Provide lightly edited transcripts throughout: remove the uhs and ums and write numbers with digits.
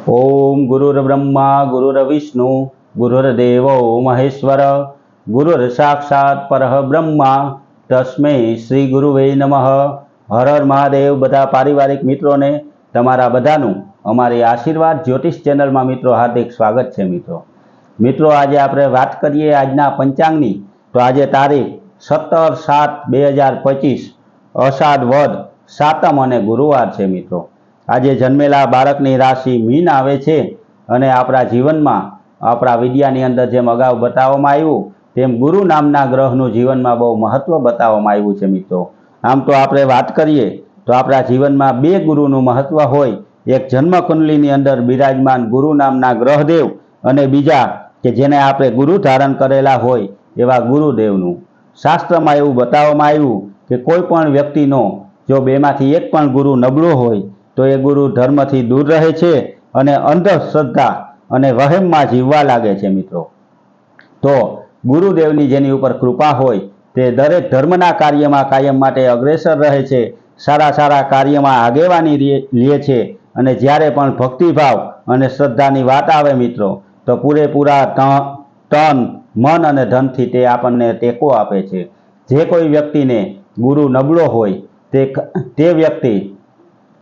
ओम गुरुर्ब्रह्मा गुरुर्विष्णु गुरुर्देवो महेश्वर गुरुर् साक्षात् परः ब्रह्मा तस्मै श्री गुरुवे नमः। हर हर महादेव। बधा पारिवारिक मित्रों ने तमारा बधानुं अमारी आशीर्वाद ज्योतिष चेनल में मित्रों हार्दिक स्वागत है। मित्रों आज आपणे बात करिए आजना पंचांगनी। तो आज तारीख 17/7/2025 अषाढ़ वध सातम अने गुरुवार है। मित्रों आज जन्मेला बाळकनी राशि मीन आवे छे अने आपणा जीवनमां आपणा विद्यानी अंदर जेम अगाऊ बताववामां आव्युं तेम गुरु नामना ग्रहनुं जीवनमां बहु महत्व बताववामां आव्युं छे। मित्रों आम तो आपणे वात करीए तो आपणा जीवनमां बे गुरुनुं महत्व होय। एक जन्म कुंडलीनी अंदर बिराजमान गुरु नामना ग्रहदेव अने बीजा के जेने आपणे गुरु धारण करेला होय एवा गुरुदेवनुं। शास्त्रमां एवुं बताववामां आव्युं के कोईपण व्यक्तिनो जो बेमांथी एक पण गुरु नबळो होय तो ये गुरु धर्म थी दूर रहे छे अने अंधश्रद्धा अने वहम में जीववा लागे छे। मित्रों तो गुरुदेवनी जेनी उपर कृपा होय ते दरेक धर्मना कार्यमां कायम माटे अग्रेसर रहे छे। सारा सारा कार्यमां आगेवानी लीए छे अने ज्यारे पण भक्तिभाव अने श्रद्धानी वात आवे मित्रों तो पूरेपूरा तन मन अने धनथी ते आपणने टेको आपे छे। जे कोई व्यक्तिने गुरु नबळो होय ते व्यक्ति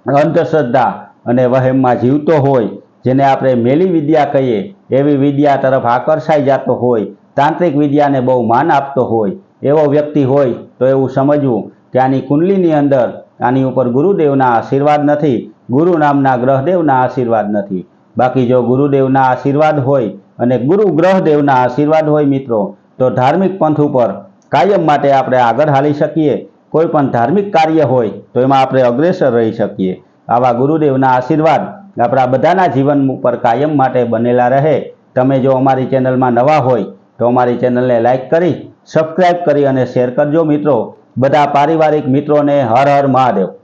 अंधश्रद्धा अने वहम में जीवतो होय जेने आपणे मेली विद्या कहीए एवी विद्या तरफ आकर्षाई जातो होय, तांत्रिक विद्या ने बहु मान आपतो होय एवो व्यक्ति होय तो एवुं समझवुं के आनी कुंडलीनी अंदर आनी उपर गुरुदेवना आशीर्वाद नथी, गुरु नामना ग्रहदेवना आशीर्वाद नथी। बाकी जो गुरुदेवना आशीर्वाद होय अने गुरु ग्रहदेवना आशीर्वाद होय मित्रों तो धार्मिक पंथ उपर कायम माटे आपणे आगळ हाली शकीए। कोई पण धार्मिक कार्य होय तो एमां आपणे अग्रेसर रही शकीए। आवा गुरुदेवना आशीर्वाद आपणा बधाना जीवन पर कायम माटे बनेला रहे। तमे जो अमारी चेनल में नवा होय तो अमारी चेनल ने लाइक करी सब्सक्राइब करी अने शेर करजो। मित्रों बधा पारिवारिक मित्रों ने हर हर महादेव।